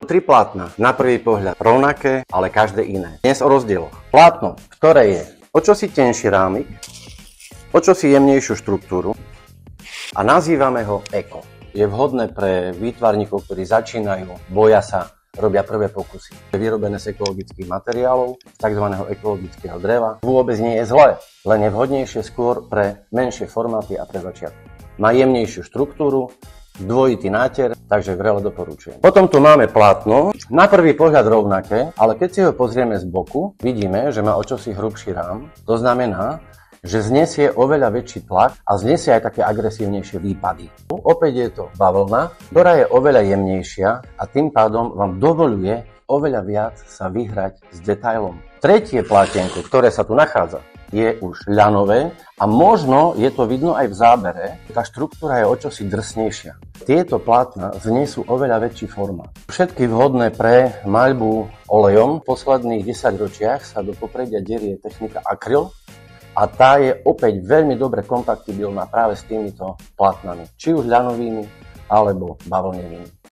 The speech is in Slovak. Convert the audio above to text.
Tri plátna, na prvý pohľad rovnaké, ale každé iné. Dnes o rozdieloch. Plátno, ktoré je o čosi tenší rámik, o čosi jemnejšiu štruktúru a nazývame ho eko. Je vhodné pre výtvarníkov, ktorí začínajú, boja sa, robia prvé pokusy. Je vyrobené z ekologických materiálov, z tzv. Ekologického dreva. Vôbec nie je zlé, len je vhodnejšie skôr pre menšie formáty a pre začiatky. Má jemnejšiu štruktúru, dvojitý náter, takže vrele doporučujem. Potom tu máme plátno, na prvý pohľad rovnaké, ale keď si ho pozrieme z boku, vidíme, že má o čosi hrubší rám. To znamená, že znesie oveľa väčší tlak a znesie aj také agresívnejšie výpady. Opäť je to bavlna, ktorá je oveľa jemnejšia a tým pádom vám dovoľuje oveľa viac sa vyhrať s detailom. Tretie plátenko, ktoré sa tu nachádza, je už ľanové a možno je to vidno aj v zábere, tá štruktúra je o čosi drsnejšia. Tieto plátna znesú oveľa väčší formát. Všetky vhodné pre maľbu olejom. V posledných 10 ročiach sa do popredia derie technika akryl a tá je opäť veľmi dobre kompatibilná práve s týmito plátnami, či už ľanovými alebo bavlnenými.